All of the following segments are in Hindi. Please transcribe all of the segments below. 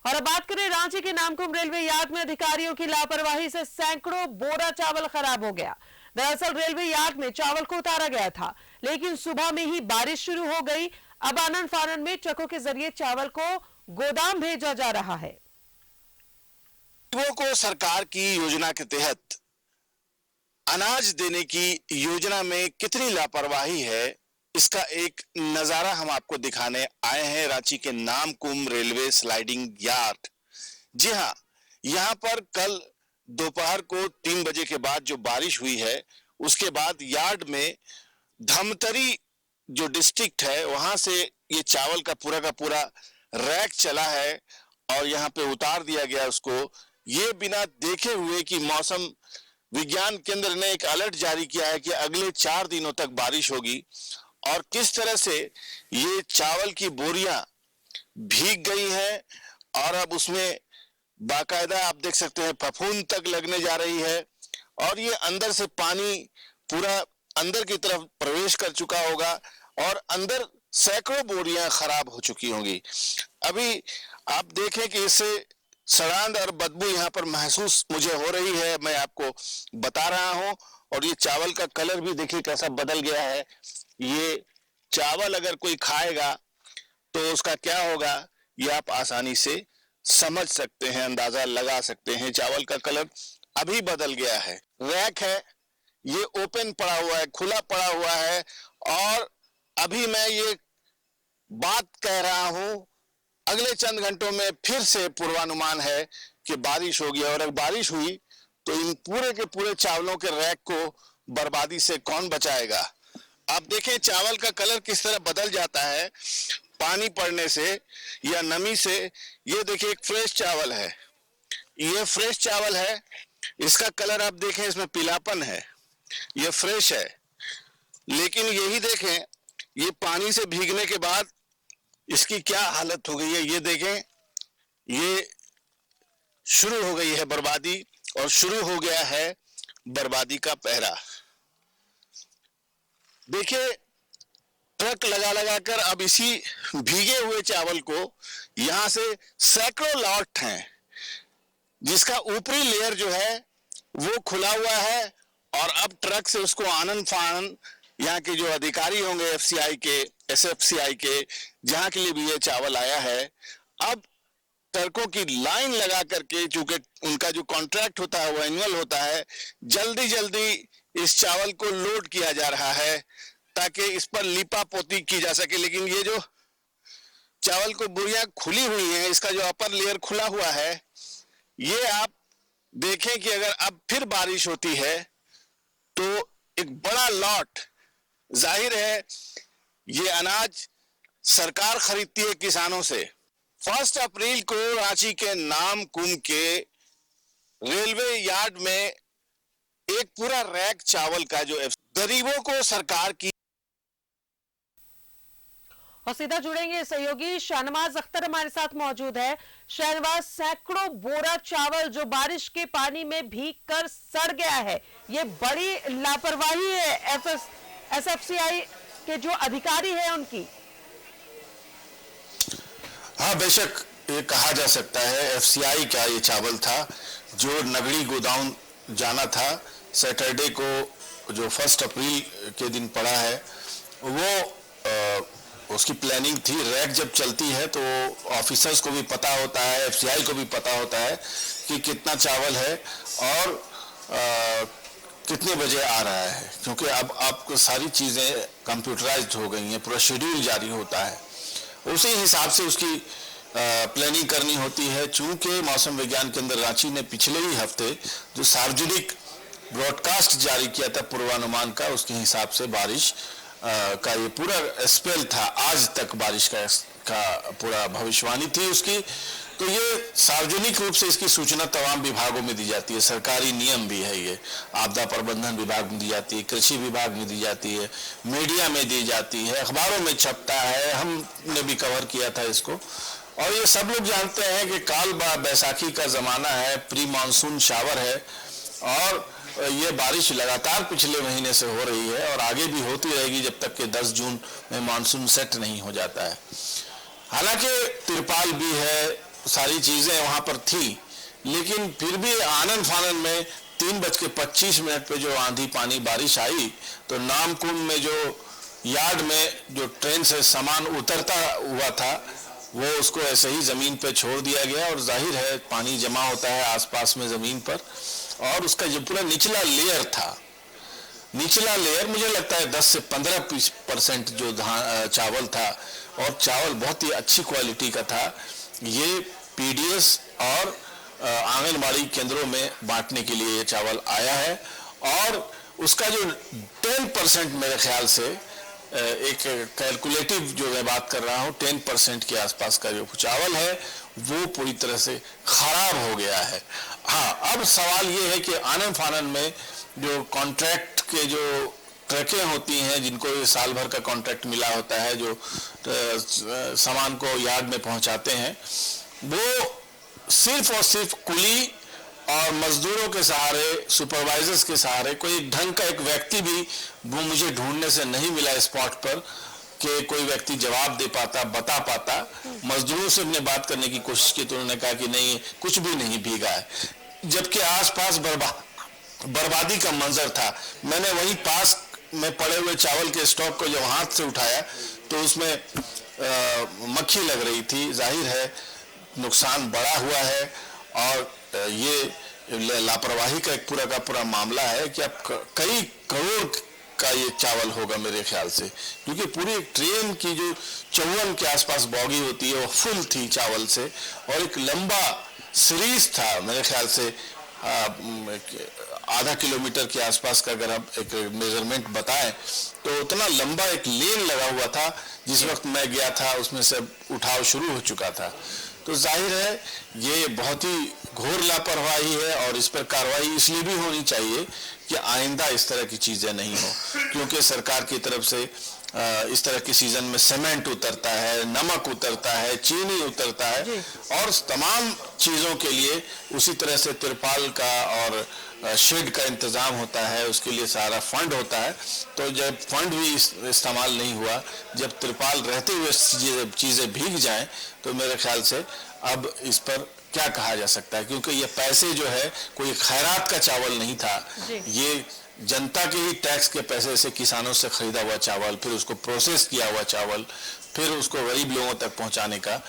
और अब बात करें रांची के नामकुम रेलवे यार्ड में अधिकारियों की लापरवाही से सैकड़ों बोरा चावल खराब हो गया। दरअसल रेलवे यार्ड में चावल को उतारा गया था, लेकिन सुबह में ही बारिश शुरू हो गई। अब आनन फानन में ट्रकों के जरिए चावल को गोदाम भेजा जा रहा है। को सरकार की योजना के तहत अनाज देने की योजना में कितनी लापरवाही है, इसका एक नजारा हम आपको दिखाने आए हैं रांची के नामकुम रेलवे स्लाइडिंग यार्ड। जी हाँ, यहाँ पर कल दोपहर को 3 बजे के बाद जो बारिश हुई है, उसके बाद यार्ड में धमतरी जो डिस्ट्रिक्ट है वहां से ये चावल का पूरा रैक चला है और यहाँ पे उतार दिया गया उसको, ये बिना देखे हुए कि मौसम विज्ञान केंद्र ने एक अलर्ट जारी किया है कि अगले 4 दिनों तक बारिश होगी। और किस तरह से ये चावल की बोरियां भीग गई हैं और अब उसमें बाकायदा आप देख सकते हैं फफूंद तक लगने जा रही है और ये अंदर से पानी पूरा अंदर की तरफ प्रवेश कर चुका होगा और अंदर सैकड़ों बोरियां खराब हो चुकी होंगी। अभी आप देखें कि इससे सड़ांध और बदबू यहाँ पर महसूस मुझे हो रही है, मैं आपको बता रहा हूं। और ये चावल का कलर भी देखिए कैसा बदल गया है। ये चावल अगर कोई खाएगा तो उसका क्या होगा, ये आप आसानी से समझ सकते हैं, अंदाजा लगा सकते हैं। चावल का कलर अभी बदल गया है। रैक है, ये ओपन पड़ा हुआ है, खुला पड़ा हुआ है और अभी मैं ये बात कह रहा हूं, अगले चंद घंटों में फिर से पूर्वानुमान है कि बारिश होगी और अगर बारिश हुई तो इन पूरे के पूरे चावलों के रैक को बर्बादी से कौन बचाएगा। आप देखें चावल का कलर किस तरह बदल जाता है पानी पड़ने से या नमी से। ये देखिए एक फ्रेश चावल है, ये फ्रेश चावल है, इसका कलर आप देखें इसमें पीलापन है, ये फ्रेश है। लेकिन यही देखें ये पानी से भीगने के बाद इसकी क्या हालत हो गई है। ये देखें ये शुरू हो गई है बर्बादी और शुरू हो गया है बर्बादी का पहरा। देखिए ट्रक लगा कर अब इसी भीगे हुए चावल को यहां से सैकड़ों लॉट हैं जिसका ऊपरी लेयर जो है वो खुला हुआ है और अब ट्रक से उसको आनन फानन यहाँ के जो अधिकारी होंगे एफसीआई के, एसएफसीआई के, जहां के लिए भी ये चावल आया है, अब ट्रकों की लाइन लगा करके, चूंकि उनका जो कॉन्ट्रैक्ट होता है वो एनुअल होता है, जल्दी जल्दी इस चावल को लोड किया जा रहा है ताकि इस पर लिपा पोती की जा सके। लेकिन ये जो चावल को बोरियां खुली हुई हैं, इसका जो अपर लेयर खुला हुआ है, ये आप देखें कि अगर अब फिर बारिश होती है तो एक बड़ा लॉट, जाहिर है ये अनाज सरकार खरीदती है किसानों से। 1 अप्रैल को रांची के नामकुम के रेलवे यार्ड में एक पूरा रैक चावल का जो गरीबों को सरकार की। और सीधा जुड़ेंगे सहयोगी शाहनवाज अख्तर हमारे साथ मौजूद है। शाहनवाज, सैकड़ों बोरा चावल जो बारिश के पानी में भीग कर सड़ गया है, ये बड़ी लापरवाही है एसएफसीआई के जो अधिकारी हैं उनकी। हाँ बेशक ये कहा जा सकता है एफसीआई का ये चावल था जो नगड़ी गोदाम जाना था। सैटरडे को जो 1 अप्रैल के दिन पड़ा है वो उसकी प्लानिंग थी। रैक जब चलती है तो ऑफिसर्स को भी पता होता है, एफसीआई को भी पता होता है कि कितना चावल है और कितने बजे आ रहा है, क्योंकि अब आपको सारी चीज़ें कंप्यूटराइज्ड हो गई हैं, पूरा शेड्यूल जारी होता है, उसी हिसाब से उसकी प्लानिंग करनी होती है। चूंकि मौसम विज्ञान केंद्र रांची ने पिछले ही हफ्ते जो सार्वजनिक ब्रॉडकास्ट जारी किया था पूर्वानुमान का, उसके हिसाब से बारिश का ये पूरा स्पेल था, आज तक बारिश का पूरा भविष्यवाणी थी उसकी। तो ये सार्वजनिक रूप से इसकी सूचना तमाम विभागों में दी जाती है, सरकारी नियम भी है, ये आपदा प्रबंधन विभाग में दी जाती है, कृषि विभाग में दी जाती है, मीडिया में दी जाती है, अखबारों में छपता है, हमने भी कवर किया था इसको। और ये सब लोग जानते हैं कि काल बैसाखी का जमाना है, प्री मानसून शावर है और ये बारिश लगातार पिछले महीने से हो रही है और आगे भी होती रहेगी जब तक कि 10 जून में मानसून सेट नहीं हो जाता है। हालांकि तिरपाल भी है, सारी चीजें वहां पर थी, लेकिन फिर भी आनन फानन में 3:25 पे जो आंधी पानी बारिश आई तो नामकुम में जो यार्ड में जो ट्रेन से सामान उतरता हुआ था वो उसको ऐसे ही जमीन पे छोड़ दिया गया, और जाहिर है पानी जमा होता है आसपास में जमीन पर, और उसका जो पूरा निचला लेयर था, निचला लेयर मुझे लगता है 10 से 15% जो चावल था, और चावल बहुत ही अच्छी क्वालिटी का था। ये पीडीएस और आंगनबाड़ी केंद्रों में बांटने के लिए ये चावल आया है, और उसका जो 10% मेरे ख्याल से एक कैलकुलेटिव जो मैं बात कर रहा हूँ 10% के आसपास का जो चावल है वो पूरी तरह से खराब हो गया है। हाँ, अब सवाल ये है कि आनन फानन में जो कॉन्ट्रैक्ट के जो ट्रकें होती हैं, जिनको ये साल भर का कॉन्ट्रैक्ट मिला होता है, जो सामान को यार्ड में पहुंचाते हैं, वो सिर्फ और सिर्फ कुली और मजदूरों के सहारे, सुपरवाइजर्स के सहारे, कोई ढंग का एक व्यक्ति भी वो मुझे ढूंढने से नहीं मिला स्पॉट पर कि कोई व्यक्ति जवाब दे पाता, बता पाता। मजदूरों से हमने बात करने की कोशिश की तो उन्होंने कहा कि नहीं, कुछ भी नहीं भीगा है, जबकि आसपास बर्बादी का मंजर था। मैंने वहीं पास में पड़े हुए चावल के स्टॉक को जब हाथ से उठाया तो उसमें मक्खी लग रही थी। जाहिर है नुकसान बड़ा हुआ है, और ये लापरवाही का एक पूरा का पूरा मामला है कि अब कई करोड़ का ये चावल होगा मेरे ख्याल से, क्योंकि पूरी ट्रेन की जो 54 के आसपास बॉगी होती है वो फुल थी चावल से, और एक लंबा सीरीज था मेरे ख्याल से आधा किलोमीटर के आसपास का, अगर आप एक मेजरमेंट बताएं तो उतना लंबा एक लेन लगा हुआ था। जिस वक्त मैं गया था उसमें से उठाव शुरू हो चुका था। तो जाहिर है ये बहुत ही घोर लापरवाही है, और इस पर कार्रवाई इसलिए भी होनी चाहिए कि आइंदा इस तरह की चीजें नहीं हो, क्योंकि सरकार की तरफ से इस तरह के सीजन में सीमेंट उतरता है, नमक उतरता है, चीनी उतरता है, और तमाम चीजों के लिए उसी तरह से तिरपाल का और शेड का इंतजाम होता है, उसके लिए सारा फंड होता है। तो जब फंड भी इस्तेमाल नहीं हुआ, जब तिरपाल रहते हुए चीजें भीग जाएं, तो मेरे ख्याल से अब इस पर क्या कहा जा सकता है, क्योंकि ये पैसे जो है कोई खैरात का चावल नहीं था, ये जनता के ही टैक्स के पैसे से किसानों से खरीदा हुआ चावल, फिर उसको प्रोसेस किया हुआ चावल, फिर उसको गरीब लोगों तक पहुंचाने का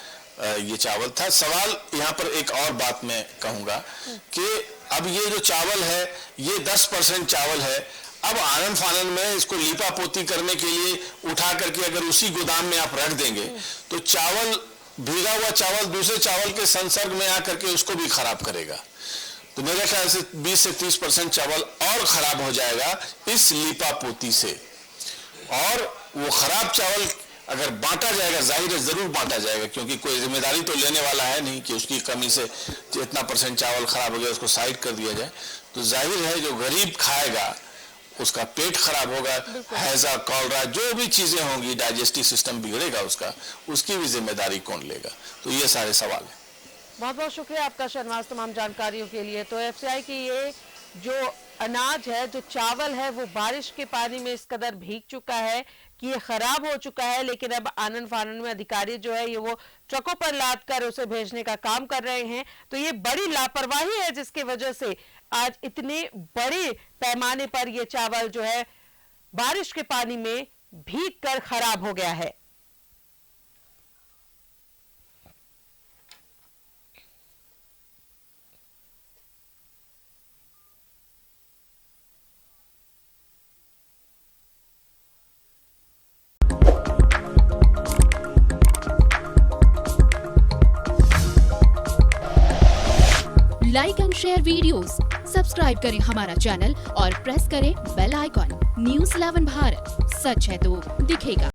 ये चावल था। सवाल यहाँ पर एक और बात मैं कहूँगा कि अब ये जो चावल है ये 10% चावल है। अब आनन फानन में इसको लीपा पोती करने के लिए उठा करके अगर उसी गोदाम में आप रख देंगे तो चावल, भीगा हुआ चावल दूसरे चावल के संसर्ग में आकर के उसको भी खराब करेगा। तो मेरे ख्याल से 20 से 30% चावल और खराब हो जाएगा इस लीपा पोती से, और वो खराब चावल अगर बांटा जाएगा, जाहिर है जरूर बांटा जाएगा, क्योंकि कोई जिम्मेदारी तो लेने वाला है नहीं कि उसकी कमी से इतना % चावल खराब हो गया उसको साइड कर दिया जाए। तो जाहिर है जो गरीब खाएगा उसका पेट खराब होगा, हैजा, कॉलरा, जो भी चीजें होंगी, डाइजेस्टिव सिस्टम बिगड़ेगा उसका, उसकी भी जिम्मेदारी कौन लेगा। तो ये सारे सवाल है। बहुत बहुत शुक्रिया आपका शहनवाज तमाम जानकारियों के लिए। तो एफसीआई की ये जो अनाज है, जो चावल है, वो बारिश के पानी में इस कदर भीग चुका है कि ये खराब हो चुका है, लेकिन अब आनन फानन में अधिकारी जो है ये वो ट्रकों पर लाद कर उसे भेजने का काम कर रहे हैं। तो ये बड़ी लापरवाही है जिसकी वजह से आज इतने बड़े पैमाने पर ये चावल जो है बारिश के पानी में भीग कर खराब हो गया है। Like and share videos, subscribe करें हमारा चैनल और प्रेस करें बेल आइकॉन। न्यूज़ 11 भारत, सच है तो दिखेगा।